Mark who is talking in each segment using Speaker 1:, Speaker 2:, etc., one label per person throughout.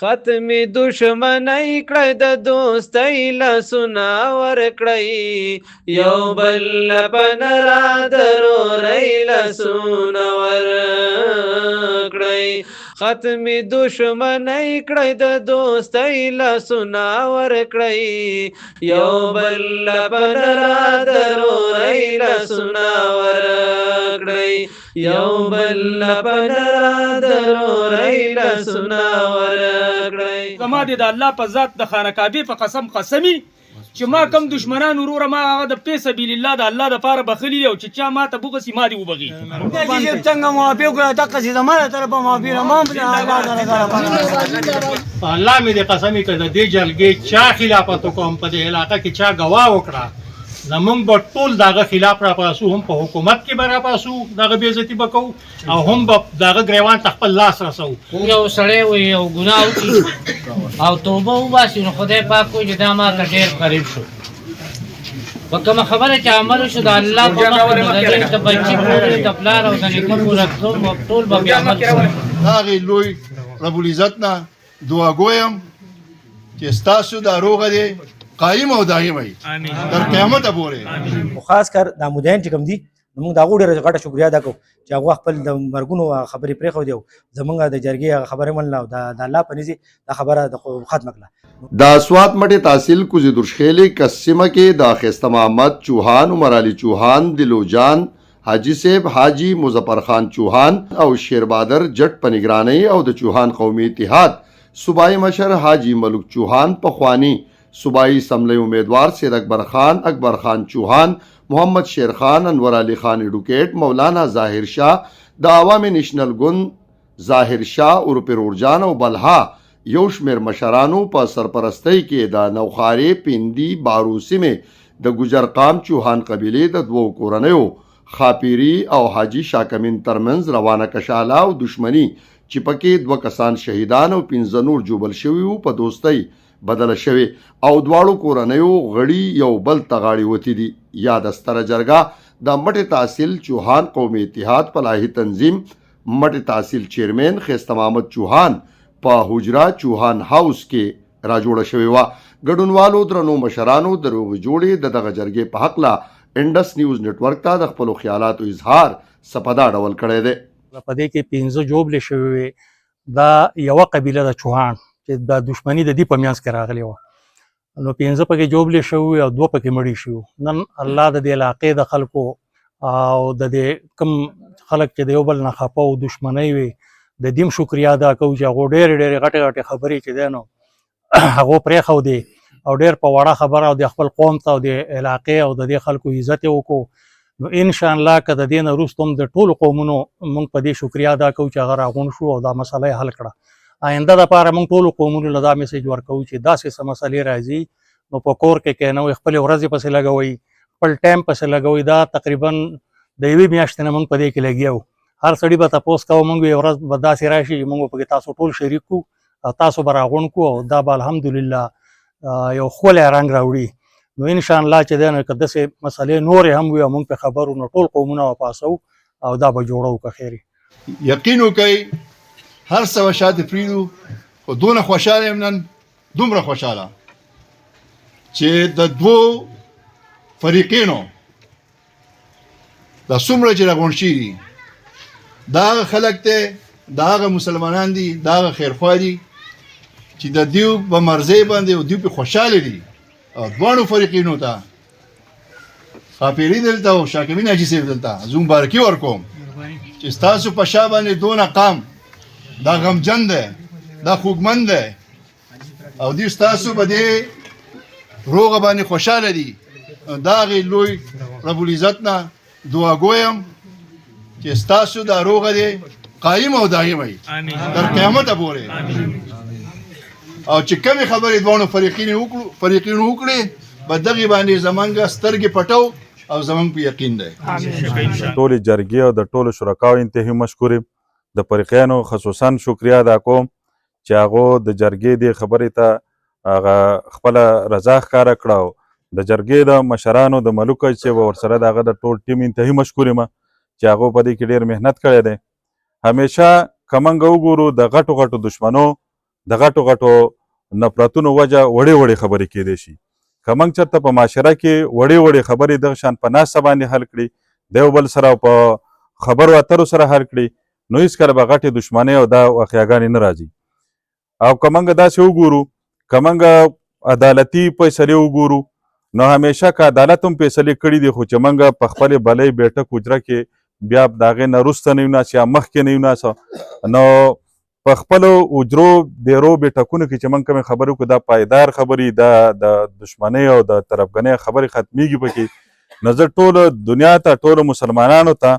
Speaker 1: ختمی دشمنی کړی د دوستۍ لاسونه ورکړئ یو بل په نره د رورۍ لاسونه ورکړئ ختمی دشمنی کړی د دوستۍ لاسونه ورکړئ یو بل په نره د رورۍ لاسونه ورکړئ یو بل په نره د رورۍ لاسونه ورکړئ.
Speaker 2: زما د الله په ذات د خانه کعبې په قسم قسمي چې ما کم دشمنان وروره ما هغه د فی سبیل الله د الله دپاره بخلي دي او چې چا ما ته بغسي ما دې وبغي
Speaker 3: څنګه معافي وکړه دقه چې زما له طرفه معافي نه ما په
Speaker 4: الله مې دې قسمي کړه د دې جلګې چا خلافت وکړم په دې علاقه کې چا ګواه وکړه زمونږ به ټول دغه خلاف راپاسو هم په حکومت کې به راپاسو دغه بېعزتي به کوو او هم به دغه ګریوان ته خپل لاس رسوو.
Speaker 5: یو سړی وي یو ګناه وکړي او توبه وباسي نو خدای پاک وایي چې دا ما ته ډېر قریب شو په کومه خبره چې عمل وشو د الله په مخ کې د دې د بچي پورې د پلار او د نیکه پوره ټول به بیا عمل کوي.
Speaker 6: هغې لوی رب العزت نه دعا ګویم چې ستاسو دا روغه دی قایم او دایم وي تر قیامت پورې.
Speaker 7: خاص کر د عمودیان چې کوم دي موږ د هغو ډېره غټه شکریا ادا کوو چې هغه خپل د مرګونو خبرې پرېښودې او زموږ د جرګې هغه خبرې منله او د الله په نزي دا خبره ختمه کړه.
Speaker 8: د سوات مټې تحصیل کوزی درشخیلې کسمه کې د اخیسته محمد چوهان عمر علي چوهان دلو جان حاجی صاحب حاجی مظفر خان چوهان او شیر بادر جټ په نگرانۍ او د چوهان قومي اتحاد صوبایي مشر حاجی ملک چوهان پخوانی صوبائی اسمبلی امیدوار سید اکبر خان چوہان محمد شیر خان انور علی خان ایڈوکیٹ مولانا ظاہر شاہ دا عوام نیشنل گن ظاہر شاہ عرف رورجان او بلها یو شمیر مشرانو په سرپرستی کې د نوخارې پیندي باروسی میں د گجر قام چوہان قبیلې د دوو کورنیو خاپیری او حاجی شاکمین ترمنز روانه کشاله او دشمنی چې پکې 2 کسان شهیدان او 15 نور جوبل شوي په دوستۍ بدل شوی او دواړو کورنیو غړي یو بل تغاړي وتی دي. یاد ستره جرګه د مټې تحصیل چوهان قومي اتحاد پلاهي تنظیم مټې تحصیل چیرمن خیسته محمد چوهان په حجرا چوهان هاوس کې را جوړه شوې وه. ګډونوالو درنو مشرانو د روغې جوړې د دغه جرګې په هکله انډس نیوز نیټورک ته د خپلو خیالاتو اظهار سپدا ډول کړی دی.
Speaker 7: په دې کې 15 جوبلې شوې وې دا یوه قبیله د چوهان چې د دشمنی د دې په میانځ کې راغلی وه نو 15 پکې جوبلې شوي او 2 پکې مړي شوي. نن الله د دې علاقې د خلکو او د دې کم خلک چې د یو بل نه خفه او دشمنۍ وي د دې شکریا ادا کوو چې هغو ډېرې ډېرې غټې غټې خبرې چې دی نو هغو پرېښودې او ډېر په وړه خبره او د خپل قوم ته او د علاقې او د دې خلکو عزت یې وکړو. نو انشاءالله که د دې نه وروسته هم د ټولو قومونو موږ په دې شکریا ادا کوو چې هغه راغونډ شو او دا مسله یې حل کړه. آینده دپاره موږ ټولو قومونو له دا میسیج ورکوو چې داسې څه مسلې راځي نو په کور کې کښېنوئ خپلې ورځې پسې لګوئ خپل ټایم پسې لګوئ. دا تقریبا د 1 میاشتې نه موږ په دې کې لګیا وو. هر سړي به تپوس کوو موږ یوه ورځ به داسې راشي چې موږ به پکې تاسو ټول شریک کړو او تاسو به راغونډ کړو او دا به الحمدلله یو ښکلی رنګ راوړي. نو انشاءالله چې دی نو که داسې مسلې نورې هم وي او موږ پرې خبر وو نو ټول قومونه به پاسوو او دا به جوړوو که خیر
Speaker 6: یقین وکئ هر څه به شاته پرېږدو خو دونه خوشحاله یم نن دومره خوشحاله چې د 2 فریقینو دا څومره چې راغونډ شوي دي دا هغه خلک دی دا هغه مسلمانان دي دا هغه خیرخوا دي چې د دیو په مرضۍ باندې او دیو پې خوشحاله دي او دواړو فریقینو ته خاپیري دلته او شاکمین حاجي صاحب دلته زه مبارکي ورکوم چې ستاسو په شا باندې دونه قام دا غمجن دی دا خوږمن دی او دوی ستاسو په دې روغه باندې خوشحاله دي. دا هغې لوی رب العزت نه دعا ګویم چې ستاسو دا روغه دی قایم او دایم وي تر قیامته پورې او چې کمې خبرې دواړو فریقینو وکړې په دغې باندې زمونږ سترګې پټو او زمونږ په یقین دی.
Speaker 9: ټولې جرګې او د ټولو شرکاو انتهایی مشکور یم. د فریقیانو خصوصا شکریا ادا کوم چې هغو د جرګې دې خبرې ته هغه خپله رضا ښکاره کړه او د جرګې د مشرانو د ملوکه چې ورسره د هغه د ټول ټیم انتهایی مشکور یم چې هغو په دې کې ډېر محنت کړی دی. همیشه که موږ وګورو د غټو غټو دشمنو د غټو غټو نفرتونو وجه وړې وړې خبرې کیدی شي. که موږ چېرته په معاشره کې وړې وړې خبرې دغه شان په ناسته باندې حل کړي، د یو بل سره په خبرو اترو سره حل کړي، نو هېڅکله به غټې دښمنۍ او دا واقعیاګانې نه راځي. او که موږ داسې وګورو، که موږ عدالتي فیصلې وګورو، نو همیشه که عدالت هم فیصلې کړي دي، خو چې موږ په خپلې بلۍ بیټک حجره کې بیا د هغې نه وروسته نه یوناسو یا مخکې نه یوناسو، نو په خپلو حجرو دیرو بیټکونو کې چې موږ کومې خبرې وکړو، دا پایدار خبرې، دا د دښمنۍ او د طرفګنۍ خبرې ختمیږي پکې. نو زه ټولو دنیا ته، ټولو مسلمانانو ته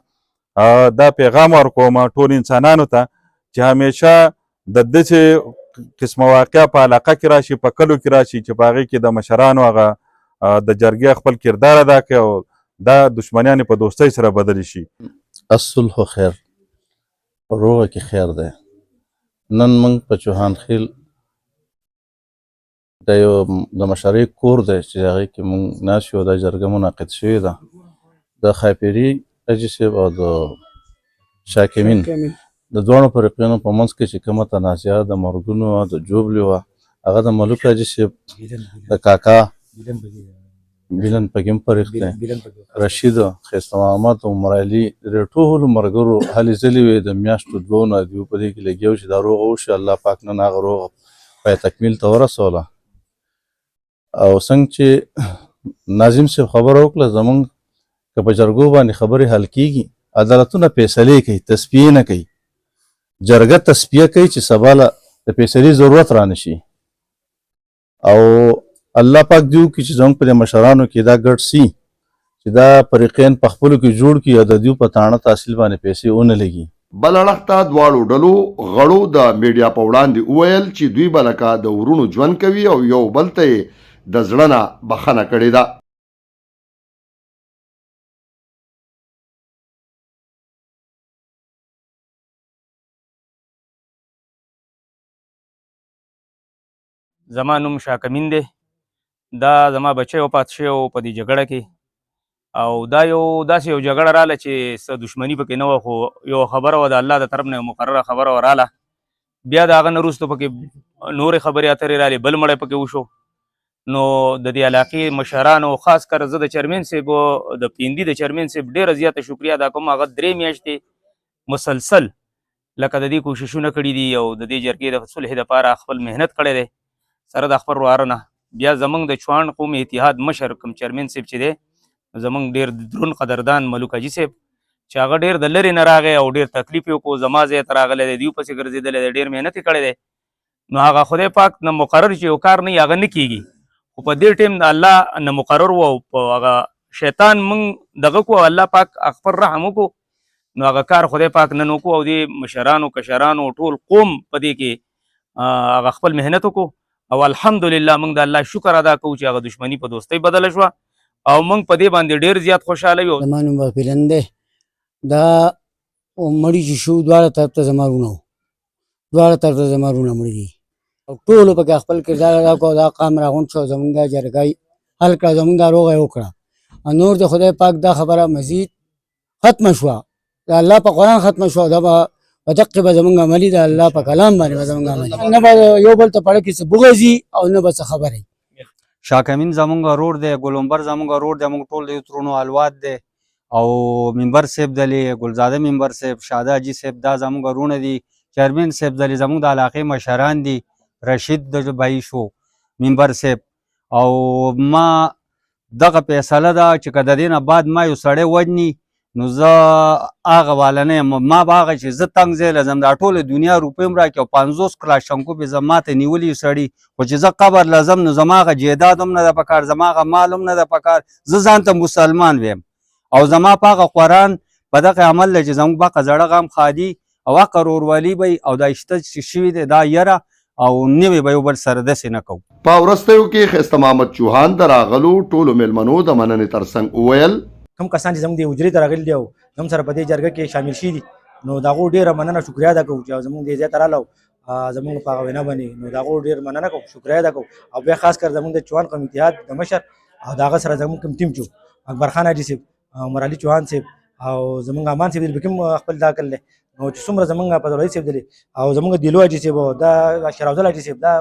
Speaker 9: دا پیغام ورکوم، ټولو انسانانو ته، چې همیشه د داسې قسمه واقعه په علاقه کې راشي، په کلو کې راشي، چې په هغې کې د مشرانو هغه د جرګې خپل کردار ادا کړي او دا دښمنیانې په دوستۍ سره بدلې شي.
Speaker 10: الصلح خیر، روغه کې خیر دی. نن موږ په چوهان خیل د یو د مشرۍ کور دی چې هغې کې موږ ناست یو، دا جرګه منعقد شوې ده. د خیپري حاجي صاحب او د شاکمین د دواړو فریقینو په منځ کې چې کومه تنازعه د مرګونو او د جوبلې وه، هغه د ملوک حاجي صاحب د کاکا بیلن پکې هم فریق دی، رشید، ښایسته محمد، عمر علي، د ټولو ملګرو هلې ځلې وې د میاشتو دوو نه دوی په دې کې لګیا وو چې دا روغه وشي. الله پاک نن هغه روغه پای تکمیل ته ورسوله. او څنګه چې ناظم صاحب خبره وکړه، زمونږ که په جرګو باندې خبرې حل کېږي، عدالتونه فیصلې کوي، تصفیې نه کوي. جرګه تصفیه کوي چې سبا له د فیصلې ضرورت را نه شي. او الله پاک دې وکړي چې زموږ په دې مشرانو کې دا ګډ سي چې دا فریقین په خپلو کې جوړ کړي او د دوی په تاڼه تحصیل باندې پیسې ونه لګي.
Speaker 8: بل اړخ ته دواړو ډلو غړو د میډیا په وړاندې وویل چې دوی به لکه د ورونو ژوند کوي او یو بل ته یې د زړه نه بخښنه کړې ده.
Speaker 2: زما نوم شاکمین دی. دا زما بچی وفات شوی و په دې جګړه کې، او دا یو داسې یو جګړه راله چې څه دښمني پکې نه وه، خو یو خبره وه د الله د طرف نه یو مقرره خبره وراله. بیا د هغه نه وروسته پکې نورې خبرې اترې رالې، بل مړی پکې وشو. نو د دې علاقې مشرانو، خاص کر زه د چیرمین صاحب د پیندي د چیرمین صاحب ډېره زیاته شکریه ادا کوم. هغه 3 میاشتې مسلسل لکه د دې کوششونه کړي دي او د دې جرګې د صلح دپاره خپل محنت کړی دی سره د خپل ورواره نه. بیا زمونږ د چوان قوم اتحاد مشر کوم چیرمین صاحب چې دی، زمونږ ډېر دروند قدردان ملوک حاجي صاحب، چې هغه ډېر د لرې نه راغی او ډېر تکلیف یې وکړو. زما ځای ته راغلی دی، دوی پسې ګرځېدلی دی، ډېر محنت یې کړی دی. نو هغه خدای پاک نه مقرر چې یو کار نه هغه نه کېږي، خو په دې ټیم د الله نه مقرر و او په هغه شیطان موږ دغه کړو، الله پاک خپل رحم وکړو. نو هغه کار خدای پاک نن وکړو او دې مشرانو کشرانو ټول قوم په دې کې هغه خپل محنت وکړو. او الحمدلله موږ د الله شکر ادا کوو چې هغه دښمني په دوستۍ بدله شوه او موږ په دې باندې ډېر زیات خوشحاله یو.
Speaker 3: زما نوم بغفیلن دی. دا مړي چې شو دواړه طرف ته زما وروڼه وو، دواړه طرف ته زما وروڼه مړي دي او ټولو پکې خپل کردار ادا کړو. دا قام راغونډ شو، زموږ دا جرګه حل کړه، زموږ دا روغه یې وکړه. نور د خدای پاک دا خبره مزید ختمه شوه، د الله په قرآن ختمه شوه. دا به په دقې به زموږ عملي د الله په کلام باندې به زموږ عملي، نه به یو بل ته په اړه کې څه بغض وي او نه به څه خبرې.
Speaker 11: شاکمین زموږ ورور دی، ګلمبر زموږ ورور دی، موږ ټول د یو ترونو الواد دی. او منبر صاحب دلی، ګلزاده منبر صاحب، شاده حاجي صاحب، دا زموږ ورونه دي. چیرمین صاحب دلی زموږ د علاقې مشران دي. رشید د بهي شو، منبر صاحب. او ما دغه فیصله ده چې که د دې نه بعد ما یو سړی وجني، نو زه هغه والا نه یم. ما به هغه چې زه تنګ ځای لزم دا ټوله دنیا روپۍ هم راکړي او 50 کلاشنکوف یې زه ماته نیولي یو سړي، خو چې زه قبر لزم نو زما هغه جیداد هم نه ده په کار، زما هغه مال هم نه ده په کار. زه ځان ته مسلمان ویم او زما په هغه قرآن په دغه عمل دی چې زموږ بقه زړه غم خادي او حق ورورولي به او دا شته چې شوي دی دا یره او نوی به یو بل سره داسې نه کوو.
Speaker 8: په وروستیو کې ښایسته محمد چوهان د راغلو ټولو میلمنو د مننې ترڅنګ وویل
Speaker 12: کوم کسان چې زموږ د حجرې ته راغلي دي او زموږ سره په دې جرګه کې شامل شوي دي، نو د هغو ډېره مننه شکریه ادا کوو چې زموږ دې ځای ته راغله او زموږ په هغه وینا باندې، نو د هغو ډېر مننه کوو، شکریه ادا کوو. او بیا خاص کر زموږ د چوهان قوم اتحاد د مشر او د هغه سره زموږ کوم ټیم چې اکبر خان حاجي صاحب، عمر علي چوهان صاحب او زموږ امان صاحب دې پکې هم خپل دا کړل دی، نو چې څومره زمونږ په دولت صاحب دی او زمونږ دیلو حاجي صاحب او دا شراوزل حاجي صاحب دا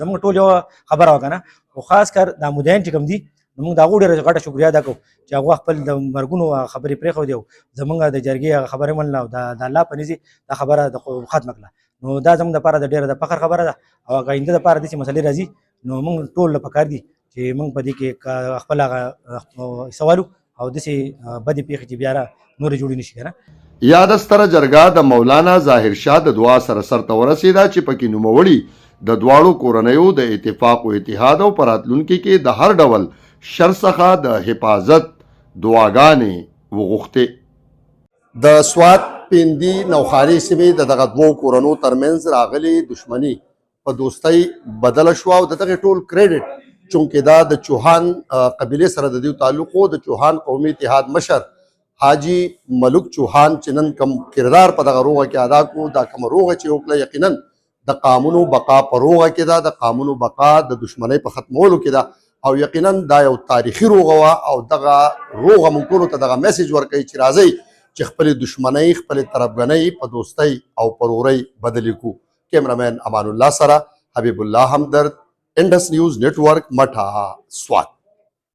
Speaker 12: زمونږ ټول یو خبره وکنه او خاص کر دا مدین چې کوم دي موږ دا ډېره غټه شکریا ادا کوو چې هغه خپل د مرګونو خبرې پرېښودې او زمونږ د جرګې خبرې منله او د الله په نزي دا خبره د ختمه کړه نو دا زموږ دپاره د ډېره د فخر خبره ده او هغه آینده دپاره داسې مسلې راځي نو موږ ټول له پکار دي چې موږ په دې کې خپل هغه سوالو او داسې بدې پیښې چې بیا نورې جوړې نه شي که نه
Speaker 8: یاد ستره جرګه د مولانا ظاهر شاه د دعا سره سرته ورسېده چې پکې نوموړي د دواړو کورنیو د اتفاق او اتحاد او په راتلونکي کې د هر ډول شر څخه د حفاظت دعاګانې وغوښتې. د سوات پیندي نوخاري سیمې د دغه دوو کورنو ترمنځ راغلي دښمني په دوستۍ بدله شوه او د دغې ټول کریډټ چونکې دا د چوهان قبیلې سره د دوی تعلق و د چوهان قومي اتحاد مشر حاجی ملک چوهان چې نن کم کردار په دغه روغه کې ادا کړو دا کومه روغه چې وکړه یقینا د قانونو بقا په روغه کې ده د قانونو بقا د دشمنۍ په ختمولو کې ده او یقینا دا یو تاریخي روغه وه او دغه روغه موږ ټولو ته دغه میسج ورکوي چې راځئ چې خپلې دشمنۍ خپلې طرفګنۍ په دوستۍ او په ورورۍ بدلې کړو. کیمرامین امان الله سره حبیب الله همدرد، انډس نیوز نیټورک، مټه، سوات.